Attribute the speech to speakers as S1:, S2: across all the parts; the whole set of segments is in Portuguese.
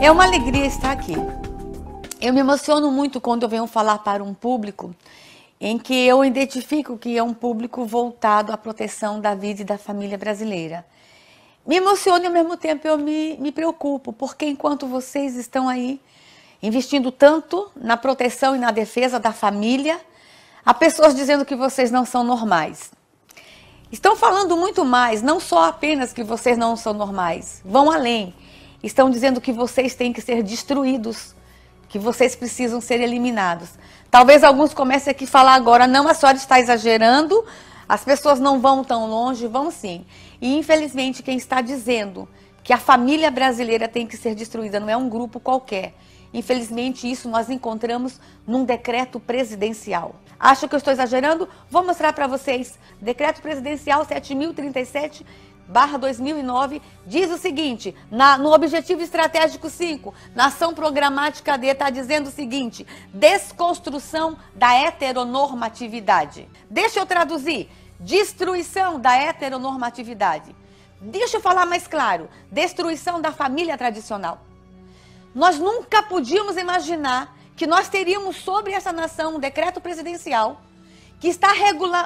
S1: É uma alegria estar aqui. Eu me emociono muito quando eu venho falar para um público em que eu identifico que é um público voltado à proteção da vida e da família brasileira. Me emociono e ao mesmo tempo eu me preocupo, porque enquanto vocês estão aí investindo tanto na proteção e na defesa da família, há pessoas dizendo que vocês não são normais. Estão falando muito mais, não só apenas que vocês não são normais, vão além. Estão dizendo que vocês têm que ser destruídos, que vocês precisam ser eliminados. Talvez alguns comecem aqui a falar agora, não, a senhora está exagerando, as pessoas não vão tão longe, vão sim. E infelizmente quem está dizendo que a família brasileira tem que ser destruída não é um grupo qualquer. Infelizmente isso nós encontramos num decreto presidencial. Acho que eu estou exagerando? Vou mostrar para vocês. Decreto presidencial 7037/2009 diz o seguinte, no objetivo estratégico 5, na ação programática D, está dizendo o seguinte: desconstrução da heteronormatividade. Deixa eu traduzir: destruição da heteronormatividade. Deixa eu falar mais claro: destruição da família tradicional. Nós nunca podíamos imaginar que nós teríamos sobre essa nação um decreto presidencial que está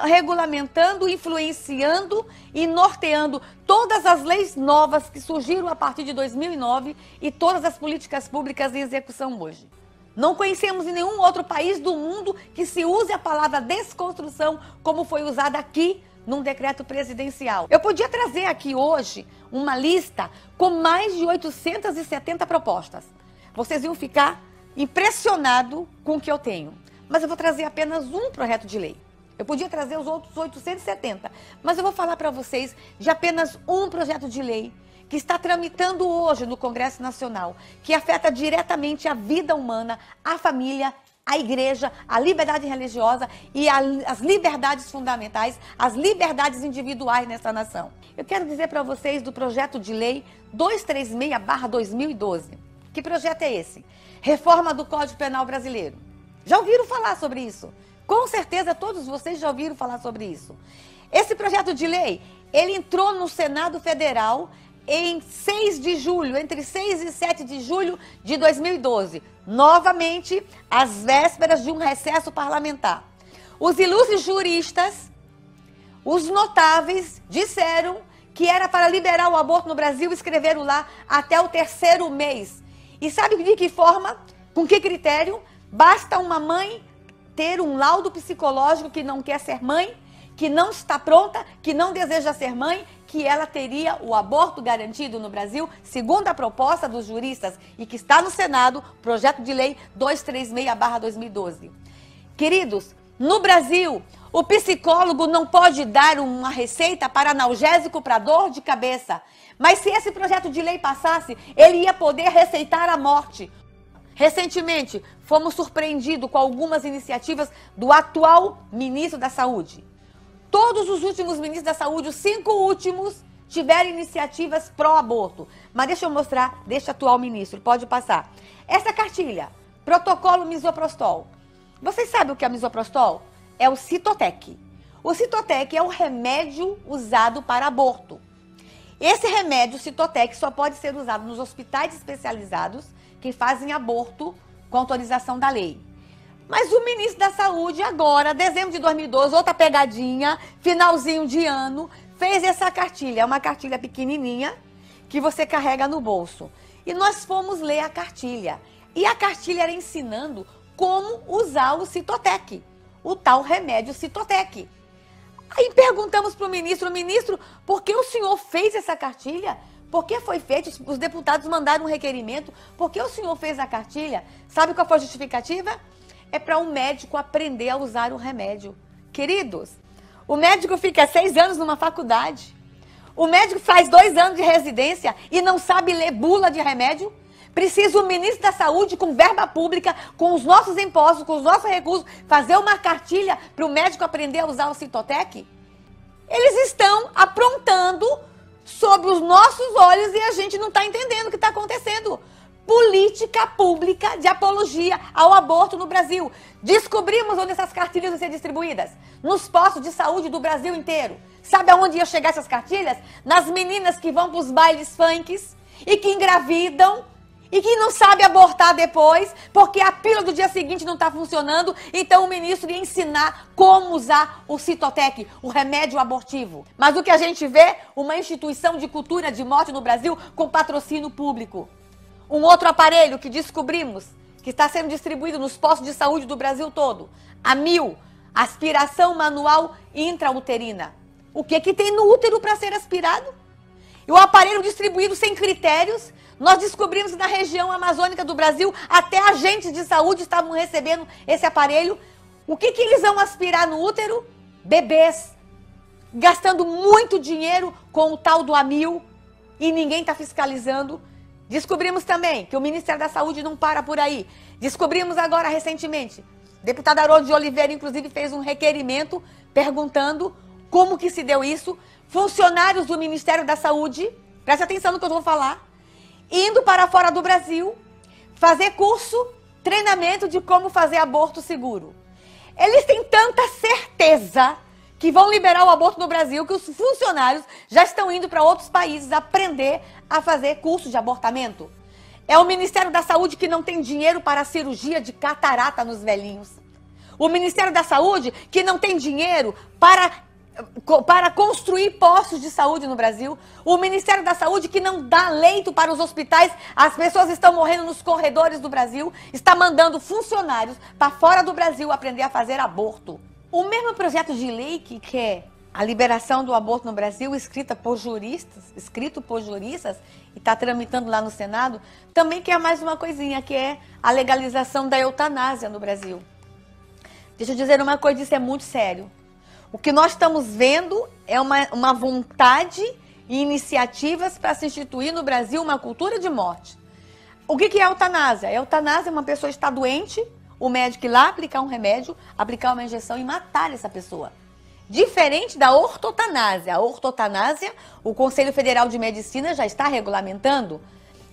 S1: regulamentando, influenciando e norteando todas as leis novas que surgiram a partir de 2009 e todas as políticas públicas em execução hoje. Não conhecemos em nenhum outro país do mundo que se use a palavra desconstrução como foi usada aqui num decreto presidencial. Eu podia trazer aqui hoje uma lista com mais de 870 propostas. Vocês iam ficar impressionados com o que eu tenho. Mas eu vou trazer apenas um projeto de lei. Eu podia trazer os outros 870, mas eu vou falar para vocês de apenas um projeto de lei que está tramitando hoje no Congresso Nacional, que afeta diretamente a vida humana, a família, a igreja, a liberdade religiosa e as liberdades fundamentais, as liberdades individuais nessa nação. Eu quero dizer para vocês do projeto de lei 236/2012. Que projeto é esse? Reforma do Código Penal Brasileiro. Já ouviram falar sobre isso? Com certeza todos vocês já ouviram falar sobre isso. Esse projeto de lei, ele entrou no Senado Federal em 6 de julho, entre 6 e 7 de julho de 2012. Novamente, às vésperas de um recesso parlamentar. Os ilustres juristas, os notáveis, disseram que era para liberar o aborto no Brasil e escreveram lá até o 3º mês. E sabe de que forma? Com que critério? Basta uma mãe ter um laudo psicológico que não quer ser mãe, que não está pronta, que não deseja ser mãe, que ela teria o aborto garantido no Brasil, segundo a proposta dos juristas e que está no Senado, projeto de lei 236/2012. Queridos, no Brasil, o psicólogo não pode dar uma receita para analgésico para dor de cabeça. Mas se esse projeto de lei passasse, ele ia poder receitar a morte. Recentemente, fomos surpreendidos com algumas iniciativas do atual ministro da Saúde. Todos os últimos ministros da Saúde, os 5 últimos, tiveram iniciativas pró-aborto. Mas deixa eu mostrar deste atual ministro, pode passar. Essa cartilha, protocolo misoprostol. Vocês sabem o que é misoprostol? É o Citotec. O Citotec é o remédio usado para aborto. Esse remédio, Citotec, só pode ser usado nos hospitais especializados que fazem aborto com autorização da lei. Mas o ministro da Saúde agora, dezembro de 2012, outra pegadinha, finalzinho de ano, fez essa cartilha. É uma cartilha pequenininha que você carrega no bolso. E nós fomos ler a cartilha. E a cartilha era ensinando como usar o Citotec, o tal remédio Citotec. Aí perguntamos para o ministro, por que o senhor fez essa cartilha? Por que foi feito? Os deputados mandaram um requerimento. Por que o senhor fez a cartilha? Sabe qual foi a justificativa? É para um médico aprender a usar o remédio. Queridos, o médico fica 6 anos numa faculdade. O médico faz 2 anos de residência e não sabe ler bula de remédio. Precisa o ministro da Saúde, com verba pública, com os nossos impostos, com os nossos recursos, fazer uma cartilha para o médico aprender a usar o Citotec? Eles estão aprontando sobre os nossos olhos e a gente não está entendendo o que está acontecendo. Política pública de apologia ao aborto no Brasil. Descobrimos onde essas cartilhas vão ser distribuídas. Nos postos de saúde do Brasil inteiro. Sabe aonde ia chegar essas cartilhas? Nas meninas que vão para os bailes funks e que engravidam e que não sabe abortar depois, porque a pílula do dia seguinte não está funcionando, então o ministro ia ensinar como usar o Citotec, o remédio abortivo. Mas o que a gente vê? Uma instituição de cultura de morte no Brasil com patrocínio público. Um outro aparelho que descobrimos, que está sendo distribuído nos postos de saúde do Brasil todo, a Mil, aspiração manual intrauterina. O que tem no útero para ser aspirado? E o aparelho distribuído sem critérios. Nós descobrimos que na região amazônica do Brasil, até agentes de saúde estavam recebendo esse aparelho. O que eles vão aspirar no útero? Bebês. Gastando muito dinheiro com o tal do Amil e ninguém está fiscalizando. Descobrimos também que o Ministério da Saúde não para por aí. Descobrimos agora recentemente, o deputado Haroldo de Oliveira, inclusive, fez um requerimento perguntando como que se deu isso. Funcionários do Ministério da Saúde, preste atenção no que eu vou falar, indo para fora do Brasil, fazer curso, treinamento de como fazer aborto seguro. Eles têm tanta certeza que vão liberar o aborto no Brasil que os funcionários já estão indo para outros países aprender a fazer curso de abortamento. É o Ministério da Saúde que não tem dinheiro para a cirurgia de catarata nos velhinhos. O Ministério da Saúde que não tem dinheiro para construir postos de saúde no Brasil. O Ministério da Saúde que não dá leito para os hospitais, as pessoas estão morrendo nos corredores do Brasil, está mandando funcionários para fora do Brasil aprender a fazer aborto. O mesmo projeto de lei que quer a liberação do aborto no Brasil, escrito por juristas, e está tramitando lá no Senado, também quer mais uma coisinha, que é a legalização da eutanásia no Brasil. Deixa eu dizer uma coisa, isso é muito sério. O que nós estamos vendo é uma vontade e iniciativas para se instituir no Brasil uma cultura de morte. O que é a eutanásia? A eutanásia é uma pessoa que está doente, o médico ir lá aplicar um remédio, aplicar uma injeção e matar essa pessoa. Diferente da ortotanásia. A ortotanásia, o Conselho Federal de Medicina já está regulamentando,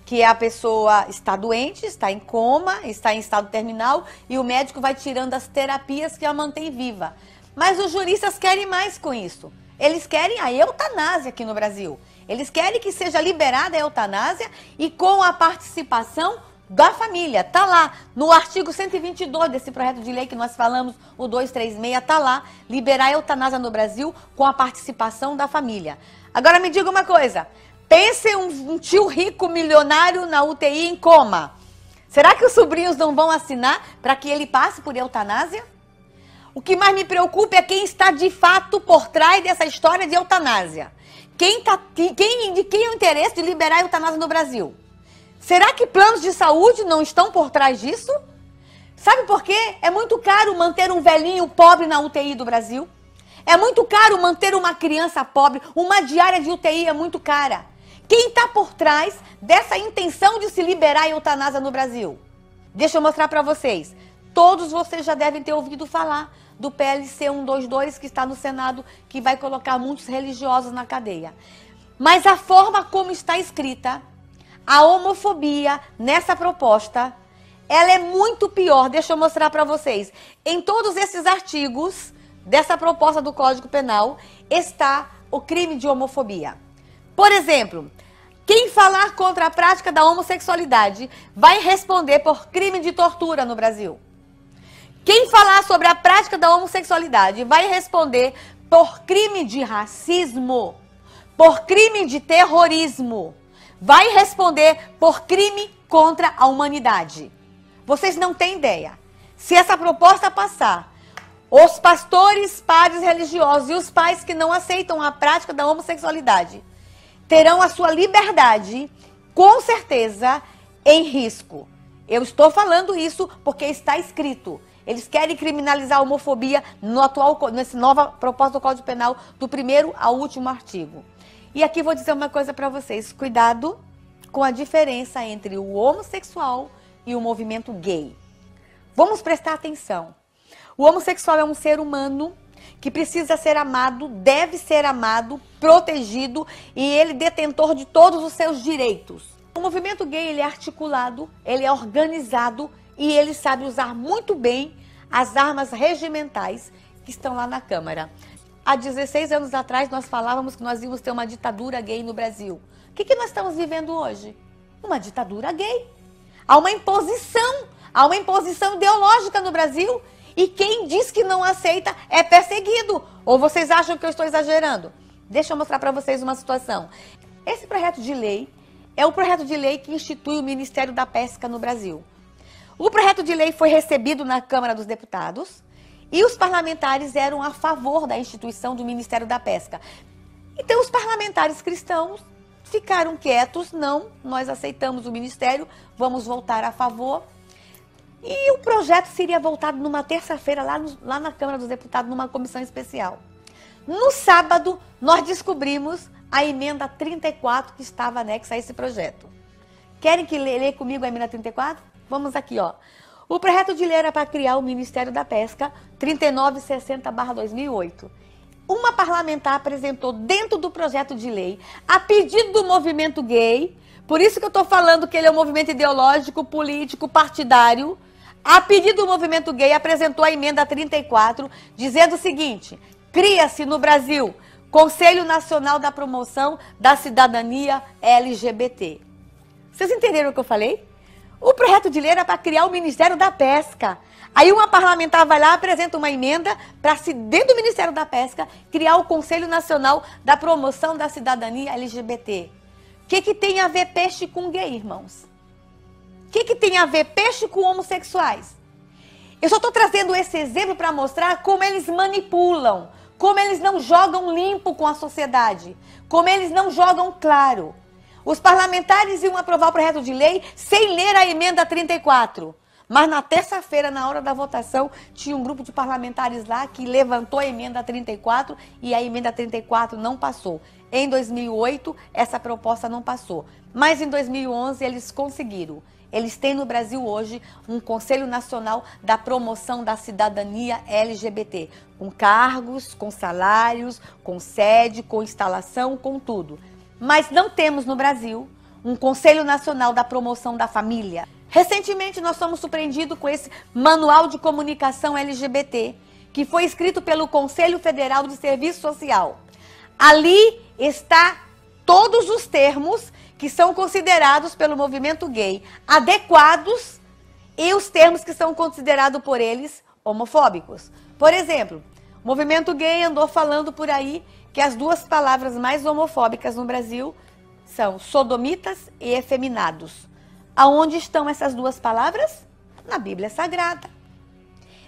S1: que a pessoa está doente, está em coma, está em estado terminal e o médico vai tirando as terapias que a mantém viva. Mas os juristas querem mais com isso. Eles querem a eutanásia aqui no Brasil. Eles querem que seja liberada a eutanásia e com a participação da família. Está lá no artigo 122 desse projeto de lei que nós falamos, o 236, está lá, liberar a eutanásia no Brasil com a participação da família. Agora me diga uma coisa, pense um tio rico milionário na UTI em coma. Será que os sobrinhos não vão assinar para que ele passe por eutanásia? O que mais me preocupa é quem está de fato por trás dessa história de eutanásia. De quem é o interesse de liberar a eutanásia no Brasil? Será que planos de saúde não estão por trás disso? Sabe por quê? É muito caro manter um velhinho pobre na UTI do Brasil. É muito caro manter uma criança pobre. Uma diária de UTI é muito cara. Quem está por trás dessa intenção de se liberar a eutanásia no Brasil? Deixa eu mostrar para vocês. Todos vocês já devem ter ouvido falar do PLC 122 que está no Senado, que vai colocar muitos religiosos na cadeia. Mas a forma como está escrita, a homofobia nessa proposta, ela é muito pior. Deixa eu mostrar para vocês. Em todos esses artigos dessa proposta do Código Penal está o crime de homofobia. Por exemplo, quem falar contra a prática da homossexualidade vai responder por crime de tortura no Brasil. Quem falar sobre a prática da homossexualidade vai responder por crime de racismo, por crime de terrorismo, vai responder por crime contra a humanidade. Vocês não têm ideia. Se essa proposta passar, os pastores, padres religiosos e os pais que não aceitam a prática da homossexualidade terão a sua liberdade, com certeza, em risco. Eu estou falando isso porque está escrito. Eles querem criminalizar a homofobia nessa nova proposta do Código Penal, do primeiro ao último artigo. E aqui vou dizer uma coisa para vocês. Cuidado com a diferença entre o homossexual e o movimento gay. Vamos prestar atenção. O homossexual é um ser humano que precisa ser amado, deve ser amado, protegido e ele detentor de todos os seus direitos. O movimento gay ele é articulado, ele é organizado e ele sabe usar muito bem as armas regimentais que estão lá na Câmara. Há 16 anos atrás nós falávamos que nós íamos ter uma ditadura gay no Brasil. O que nós estamos vivendo hoje? Uma ditadura gay. Há uma imposição ideológica no Brasil. E quem diz que não aceita é perseguido. Ou vocês acham que eu estou exagerando? Deixa eu mostrar para vocês uma situação. Esse projeto de lei é o projeto de lei que institui o Ministério da Pesca no Brasil. O projeto de lei foi recebido na Câmara dos Deputados e os parlamentares eram a favor da instituição do Ministério da Pesca. Então os parlamentares cristãos ficaram quietos, não, nós aceitamos o Ministério, vamos votar a favor. E o projeto seria voltado numa terça-feira lá na Câmara dos Deputados, numa comissão especial. No sábado, nós descobrimos a emenda 34 que estava anexa a esse projeto. Querem que leia comigo a emenda 34? Vamos aqui, ó. O projeto de lei era para criar o Ministério da Pesca, 3960/2008. Uma parlamentar apresentou dentro do projeto de lei, a pedido do movimento gay, por isso que eu estou falando que ele é um movimento ideológico, político, partidário. A pedido do movimento gay, apresentou a emenda 34, dizendo o seguinte: cria-se no Brasil Conselho Nacional da Promoção da Cidadania LGBT. Vocês entenderam o que eu falei? O projeto de lei era para criar o Ministério da Pesca. Aí uma parlamentar vai lá, apresenta uma emenda para, dentro do Ministério da Pesca, criar o Conselho Nacional da Promoção da Cidadania LGBT. O que tem a ver peixe com gay, irmãos? O que tem a ver peixe com homossexuais? Eu só estou trazendo esse exemplo para mostrar como eles manipulam, como eles não jogam limpo com a sociedade, como eles não jogam claro. Os parlamentares iam aprovar o projeto de lei sem ler a emenda 34. Mas na terça-feira, na hora da votação, tinha um grupo de parlamentares lá que levantou a emenda 34 e a emenda 34 não passou. Em 2008, essa proposta não passou. Mas em 2011, eles conseguiram. Eles têm no Brasil hoje um Conselho Nacional da Promoção da Cidadania LGBT, com cargos, com salários, com sede, com instalação, com tudo. Mas não temos no Brasil um Conselho Nacional da Promoção da Família. Recentemente nós fomos surpreendidos com esse Manual de Comunicação LGBT, que foi escrito pelo Conselho Federal de Serviço Social. Ali está todos os termos que são considerados pelo movimento gay adequados e os termos que são considerados por eles homofóbicos. Por exemplo, o movimento gay andou falando por aí que as duas palavras mais homofóbicas no Brasil são sodomitas e efeminados. Aonde estão essas duas palavras? Na Bíblia Sagrada.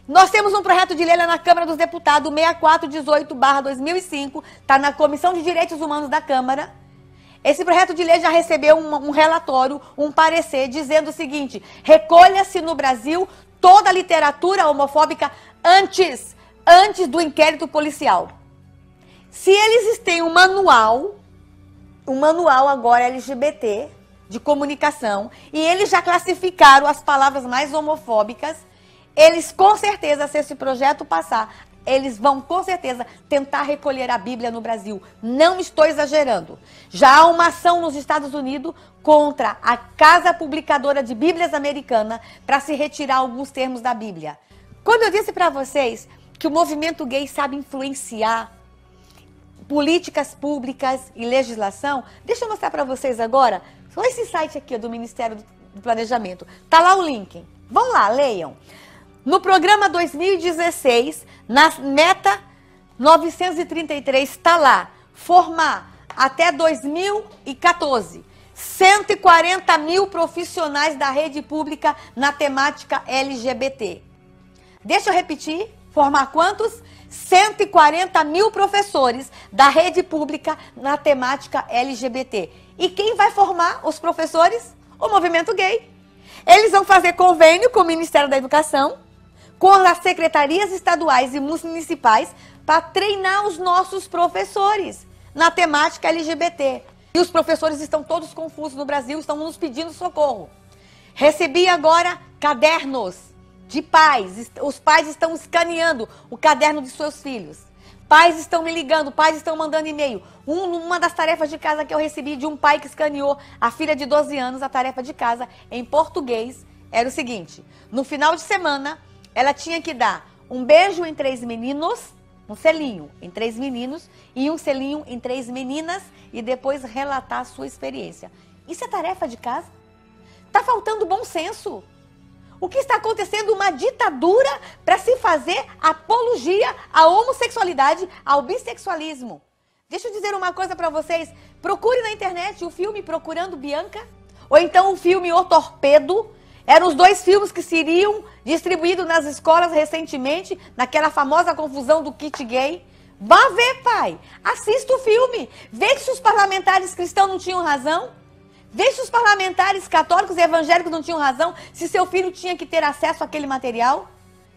S1: Nós temos um projeto de lei lá na Câmara dos Deputados, 6418/2005, está na Comissão de Direitos Humanos da Câmara. Esse projeto de lei já recebeu um relatório, um parecer, dizendo o seguinte: recolha-se no Brasil toda a literatura homofóbica antes do inquérito policial. Se eles têm um manual agora LGBT de comunicação, e eles já classificaram as palavras mais homofóbicas, eles com certeza, se esse projeto passar, eles vão com certeza tentar recolher a Bíblia no Brasil. Não estou exagerando. Já há uma ação nos Estados Unidos contra a Casa Publicadora de Bíblias Americana para se retirar alguns termos da Bíblia. Quando eu disse para vocês que o movimento gay sabe influenciar políticas públicas e legislação, deixa eu mostrar para vocês agora, só esse site aqui do Ministério do Planejamento. Tá lá o link. Vão lá, leiam. No programa 2016, na meta 933, está lá, formar até 2014, 140 mil profissionais da rede pública na temática LGBT. Deixa eu repetir, formar quantos? 140 mil professores da rede pública na temática LGBT. E quem vai formar os professores? O movimento gay. Eles vão fazer convênio com o Ministério da Educação, com as secretarias estaduais e municipais, para treinar os nossos professores na temática LGBT. E os professores estão todos confusos no Brasil, estão nos pedindo socorro. Recebi agora cadernos de pais. Os pais estão escaneando o caderno de seus filhos. Pais estão me ligando, pais estão mandando e-mail. Uma das tarefas de casa que eu recebi de um pai que escaneou a filha de 12 anos, a tarefa de casa em português, era o seguinte: no final de semana, ela tinha que dar um beijo em 3 meninos, um selinho em 3 meninos e um selinho em 3 meninas e depois relatar a sua experiência. Isso é tarefa de casa? Está faltando bom senso. O que está acontecendo? Uma ditadura para se fazer apologia à homossexualidade, ao bissexualismo. Deixa eu dizer uma coisa para vocês. Procure na internet o filme Procurando Bianca, ou então o filme O Torpedo. Eram os 2 filmes que seriam distribuídos nas escolas recentemente, naquela famosa confusão do kit gay. Vá ver, pai. Assista o filme. Vê se os parlamentares cristãos não tinham razão. Vê se os parlamentares católicos e evangélicos não tinham razão, se seu filho tinha que ter acesso àquele material.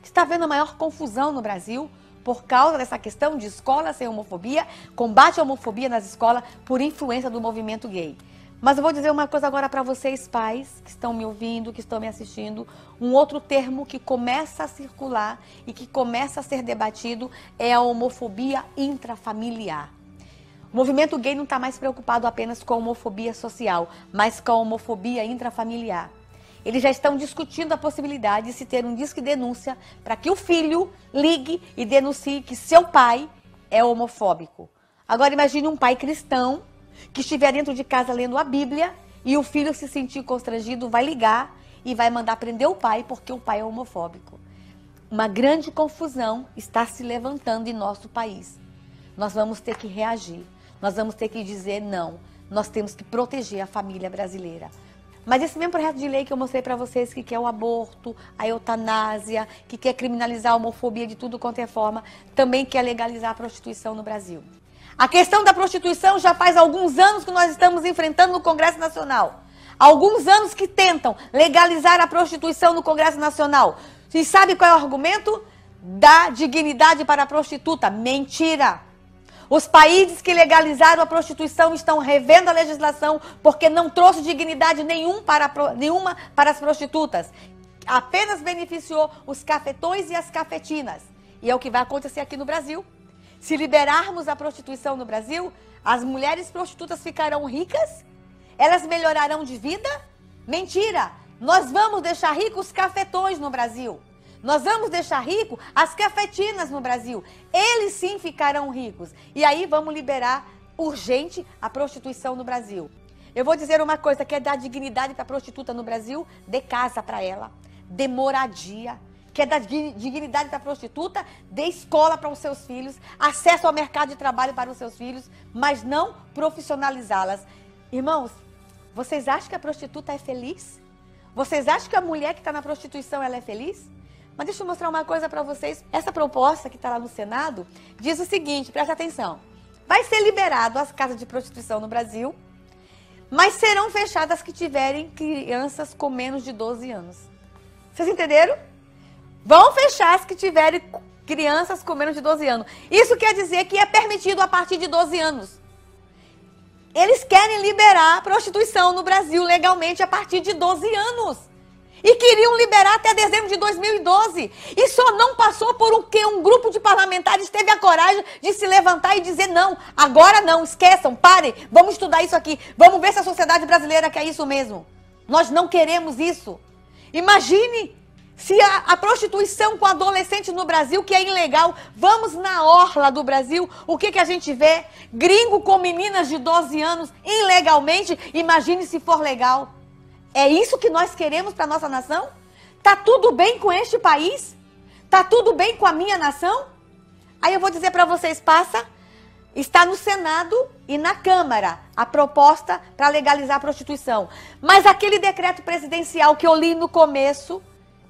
S1: Está havendo a maior confusão no Brasil por causa dessa questão de escola sem homofobia, combate à homofobia nas escolas por influência do movimento gay. Mas eu vou dizer uma coisa agora para vocês, pais, que estão me ouvindo, que estão me assistindo. Um outro termo que começa a circular e que começa a ser debatido é a homofobia intrafamiliar. O movimento gay não está mais preocupado apenas com a homofobia social, mas com a homofobia intrafamiliar. Eles já estão discutindo a possibilidade de se ter um disque denúncia para que o filho ligue e denuncie que seu pai é homofóbico. Agora imagine um pai cristão que estiver dentro de casa lendo a Bíblia e o filho se sentir constrangido, vai ligar e vai mandar prender o pai porque o pai é homofóbico. Uma grande confusão está se levantando em nosso país. Nós vamos ter que reagir. Nós vamos ter que dizer não. Nós temos que proteger a família brasileira. Mas esse mesmo projeto de lei que eu mostrei para vocês, que quer o aborto, a eutanásia, que quer criminalizar a homofobia de tudo quanto é forma, também quer legalizar a prostituição no Brasil. A questão da prostituição já faz alguns anos que nós estamos enfrentando no Congresso Nacional. Alguns anos que tentam legalizar a prostituição no Congresso Nacional. E sabe qual é o argumento? Dá dignidade para a prostituta. Mentira! Os países que legalizaram a prostituição estão revendo a legislação porque não trouxe dignidade nenhuma para as prostitutas. Apenas beneficiou os cafetões e as cafetinas. E é o que vai acontecer aqui no Brasil. Se liberarmos a prostituição no Brasil, as mulheres prostitutas ficarão ricas? Elas melhorarão de vida? Mentira! Nós vamos deixar ricos os cafetões no Brasil. Nós vamos deixar rico as cafetinas no Brasil. Eles sim ficarão ricos. E aí vamos liberar urgente a prostituição no Brasil. Eu vou dizer uma coisa, quer dar dignidade para a prostituta no Brasil? Dê casa para ela, dê moradia. Quer dar dignidade para a prostituta? Dê escola para os seus filhos, acesso ao mercado de trabalho para os seus filhos, mas não profissionalizá-las. Irmãos, vocês acham que a prostituta é feliz? Vocês acham que a mulher que está na prostituição ela é feliz? Mas deixa eu mostrar uma coisa para vocês. Essa proposta que está lá no Senado diz o seguinte, presta atenção. Vai ser liberado as casas de prostituição no Brasil, mas serão fechadas as que tiverem crianças com menos de 12 anos. Vocês entenderam? Vão fechar as que tiverem crianças com menos de 12 anos. Isso quer dizer que é permitido a partir de 12 anos. Eles querem liberar a prostituição no Brasil legalmente a partir de 12 anos. E queriam liberar até dezembro de 2012. E só não passou por o que um grupo de parlamentares teve a coragem de se levantar e dizer não. Agora não, esqueçam, parem, vamos estudar isso aqui. Vamos ver se a sociedade brasileira quer isso mesmo. Nós não queremos isso. Imagine se a prostituição com adolescente no Brasil, que é ilegal, vamos na orla do Brasil, o que a gente vê? Gringo com meninas de 12 anos ilegalmente, imagine se for legal. É isso que nós queremos para a nossa nação? Tá tudo bem com este país? Tá tudo bem com a minha nação? Aí eu vou dizer para vocês, está no Senado e na Câmara a proposta para legalizar a prostituição. Mas aquele decreto presidencial que eu li no começo,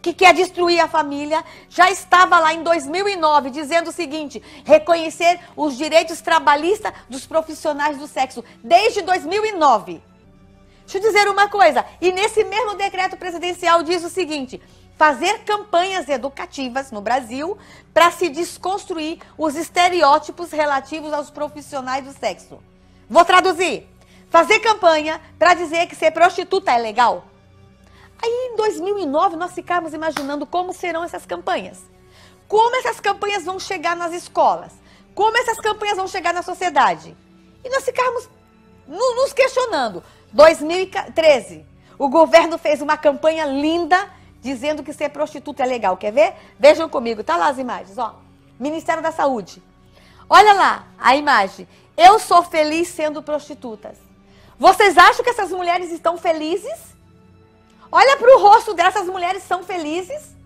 S1: que quer destruir a família, já estava lá em 2009 dizendo o seguinte, reconhecer os direitos trabalhistas dos profissionais do sexo, desde 2009. Deixa eu dizer uma coisa, e nesse mesmo decreto presidencial diz o seguinte, fazer campanhas educativas no Brasil para se desconstruir os estereótipos relativos aos profissionais do sexo. Vou traduzir, fazer campanha para dizer que ser prostituta é legal. Aí em 2009 nós ficamos imaginando como serão essas campanhas. Como essas campanhas vão chegar nas escolas, como essas campanhas vão chegar na sociedade. E nós ficamos nos questionando. 2013, o governo fez uma campanha linda dizendo que ser prostituta é legal. Quer ver? Vejam comigo, tá lá as imagens, ó. Ministério da Saúde. Olha lá a imagem. Eu sou feliz sendo prostitutas. Vocês acham que essas mulheres estão felizes? Olha para o rosto dessas mulheres, são felizes.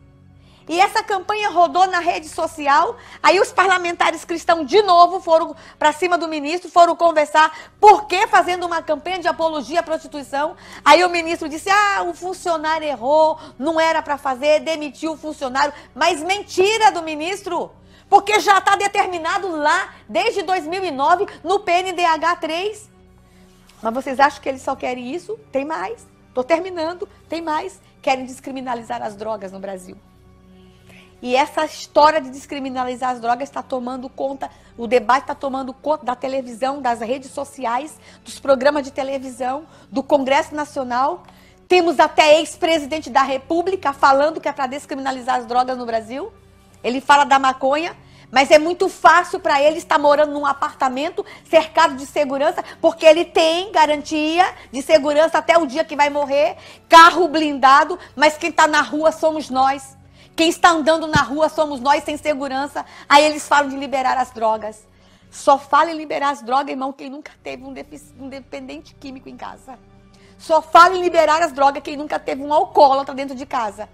S1: E essa campanha rodou na rede social, aí os parlamentares cristãos de novo foram para cima do ministro, foram conversar, por que fazendo uma campanha de apologia à prostituição? Aí o ministro disse, o funcionário errou, não era para fazer, demitiu o funcionário. Mas mentira do ministro, porque já está determinado lá, desde 2009, no PNDH 3. Mas vocês acham que eles só querem isso? Tem mais, estou terminando, tem mais. Querem descriminalizar as drogas no Brasil. E essa história de descriminalizar as drogas está tomando conta, o debate está tomando conta da televisão, das redes sociais, dos programas de televisão, do Congresso Nacional. Temos até ex-presidente da República falando que é para descriminalizar as drogas no Brasil. Ele fala da maconha, mas é muito fácil para ele estar morando num apartamento cercado de segurança, porque ele tem garantia de segurança até o dia que vai morrer, carro blindado, mas quem está na rua somos nós. Quem está andando na rua somos nós sem segurança. Aí eles falam de liberar as drogas. Só fala em liberar as drogas, irmão, quem nunca teve um dependente químico em casa. Só fala em liberar as drogas quem nunca teve um alcoólatra dentro de casa.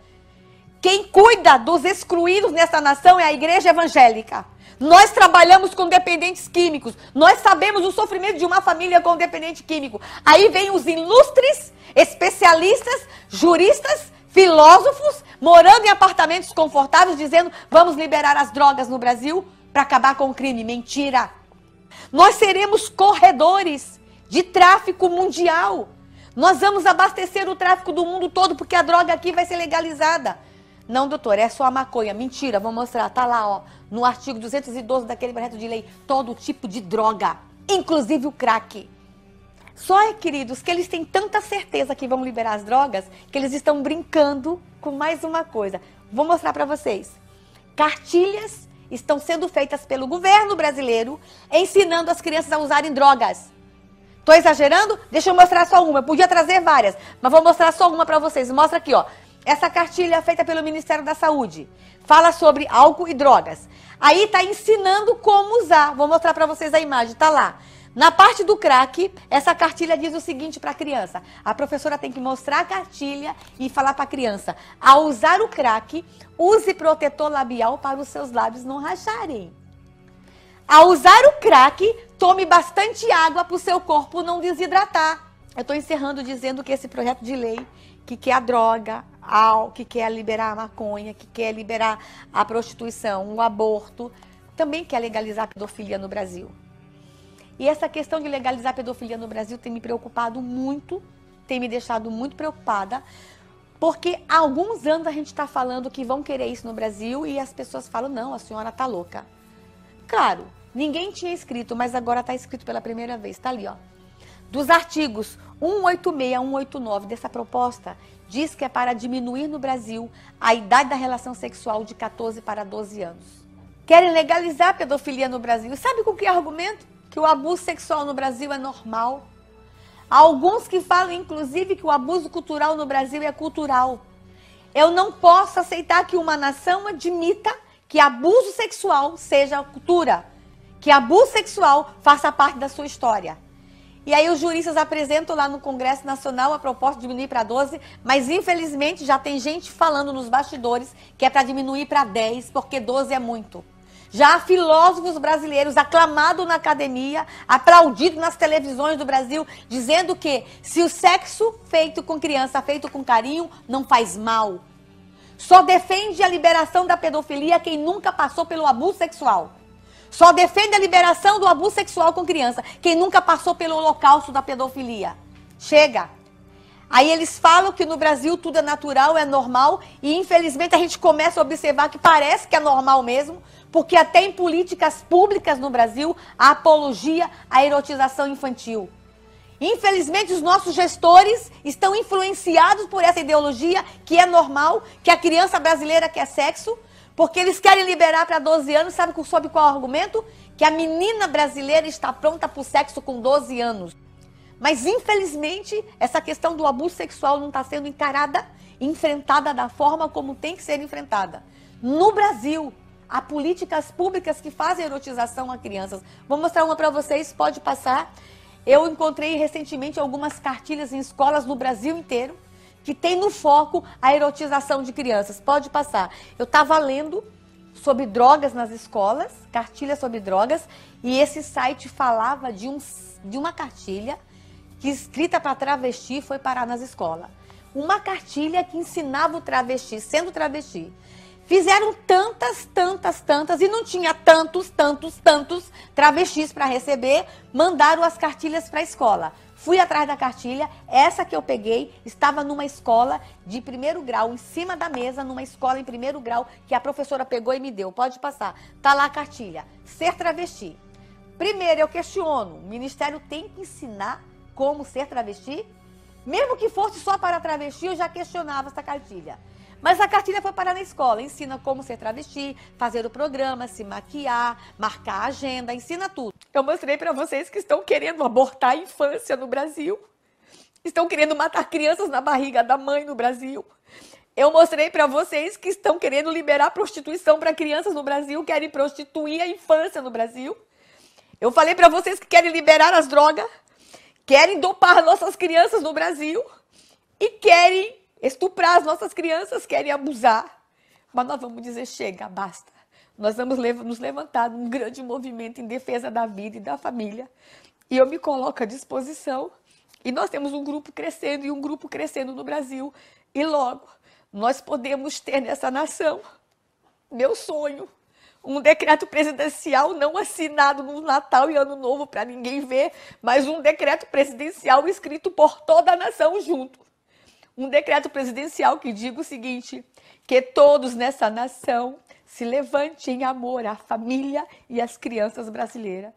S1: Quem cuida dos excluídos nessa nação é a igreja evangélica. Nós trabalhamos com dependentes químicos. Nós sabemos o sofrimento de uma família com dependente químico. Aí vem os ilustres, especialistas, juristas, filósofos, morando em apartamentos confortáveis, dizendo, vamos liberar as drogas no Brasil para acabar com o crime. Mentira! Nós seremos corredores de tráfico mundial. Nós vamos abastecer o tráfico do mundo todo, porque a droga aqui vai ser legalizada. Não, doutor, é só a maconha. Mentira, vou mostrar. Tá lá, ó, no artigo 212 daquele projeto de lei, todo tipo de droga, inclusive o crack. Só, queridos, que eles têm tanta certeza que vão liberar as drogas, que eles estão brincando com mais uma coisa. Vou mostrar para vocês. Cartilhas estão sendo feitas pelo governo brasileiro, ensinando as crianças a usarem drogas. Tô exagerando? Deixa eu mostrar só uma. Eu podia trazer várias, mas vou mostrar só uma para vocês. Mostra aqui, ó. Essa cartilha é feita pelo Ministério da Saúde. Fala sobre álcool e drogas. Aí tá ensinando como usar. Vou mostrar para vocês a imagem. Tá lá. Na parte do crack, essa cartilha diz o seguinte para a criança. A professora tem que mostrar a cartilha e falar para a criança. Ao usar o crack, use protetor labial para os seus lábios não racharem. Ao usar o crack, tome bastante água para o seu corpo não desidratar. Eu estou encerrando dizendo que esse projeto de lei, que quer a droga, que quer liberar a maconha, que quer liberar a prostituição, o aborto, também quer legalizar a pedofilia no Brasil. E essa questão de legalizar a pedofilia no Brasil tem me preocupado muito, tem me deixado muito preocupada, porque há alguns anos a gente está falando que vão querer isso no Brasil e as pessoas falam, não, a senhora está louca. Claro, ninguém tinha escrito, mas agora está escrito pela primeira vez, está ali, ó. Dos artigos 186 a 189 dessa proposta, diz que é para diminuir no Brasil a idade da relação sexual de 14 para 12 anos. Querem legalizar a pedofilia no Brasil. E sabe com que argumento? Que o abuso sexual no Brasil é normal. Há alguns que falam, inclusive, que o abuso cultural no Brasil é cultural. Eu não posso aceitar que uma nação admita que abuso sexual seja cultura. Que abuso sexual faça parte da sua história. E aí os juristas apresentam lá no Congresso Nacional a proposta de diminuir para 12, mas infelizmente já tem gente falando nos bastidores que é para diminuir para 10, porque 12 é muito. Já há filósofos brasileiros aclamados na academia, aplaudidos nas televisões do Brasil, dizendo que se o sexo feito com criança, feito com carinho, não faz mal. Só defende a liberação da pedofilia quem nunca passou pelo abuso sexual. Só defende a liberação do abuso sexual com criança quem nunca passou pelo holocausto da pedofilia. Chega! Aí eles falam que no Brasil tudo é natural, é normal, e infelizmente a gente começa a observar que parece que é normal mesmo, porque até em políticas públicas no Brasil há apologia à erotização infantil. Infelizmente os nossos gestores estão influenciados por essa ideologia que é normal, que a criança brasileira quer sexo, porque eles querem liberar para 12 anos, sabe sob qual argumento? Que a menina brasileira está pronta para o sexo com 12 anos. Mas, infelizmente, essa questão do abuso sexual não está sendo encarada, enfrentada da forma como tem que ser enfrentada. No Brasil, há políticas públicas que fazem erotização a crianças. Vou mostrar uma para vocês, pode passar. Eu encontrei recentemente algumas cartilhas em escolas no Brasil inteiro, que tem no foco a erotização de crianças. Pode passar. Eu estava lendo sobre drogas nas escolas, cartilha sobre drogas, e esse site falava de uma cartilha que escrita para travesti foi parar nas escolas. Uma cartilha que ensinava o travesti, sendo travesti. Fizeram tantas, e não tinha tantos travestis para receber, mandaram as cartilhas para a escola. Fui atrás da cartilha, essa que eu peguei, estava numa escola de 1º grau, em cima da mesa, numa escola em 1º grau, que a professora pegou e me deu. Pode passar. Tá lá a cartilha. Ser travesti. Primeiro, eu questiono, o Ministério tem que ensinar como ser travesti? Mesmo que fosse só para travesti, eu já questionava essa cartilha. Mas a cartilha foi parar na escola, ensina como ser travesti, fazer o programa, se maquiar, marcar a agenda, ensina tudo. Eu mostrei para vocês que estão querendo abortar a infância no Brasil, estão querendo matar crianças na barriga da mãe no Brasil. Eu mostrei para vocês que estão querendo liberar prostituição para crianças no Brasil, querem prostituir a infância no Brasil. Eu falei para vocês que querem liberar as drogas, querem dopar nossas crianças no Brasil e querem estuprar as nossas crianças, querem abusar. Mas nós vamos dizer, chega, basta. Nós vamos nos levantar num grande movimento em defesa da vida e da família. E eu me coloco à disposição. E nós temos um grupo crescendo e um grupo crescendo no Brasil. E logo, nós podemos ter nessa nação, meu sonho, um decreto presidencial não assinado no Natal e Ano Novo para ninguém ver, mas um decreto presidencial escrito por toda a nação junto. Um decreto presidencial que diga o seguinte, que todos nessa nação se levantem em amor à família e às crianças brasileiras.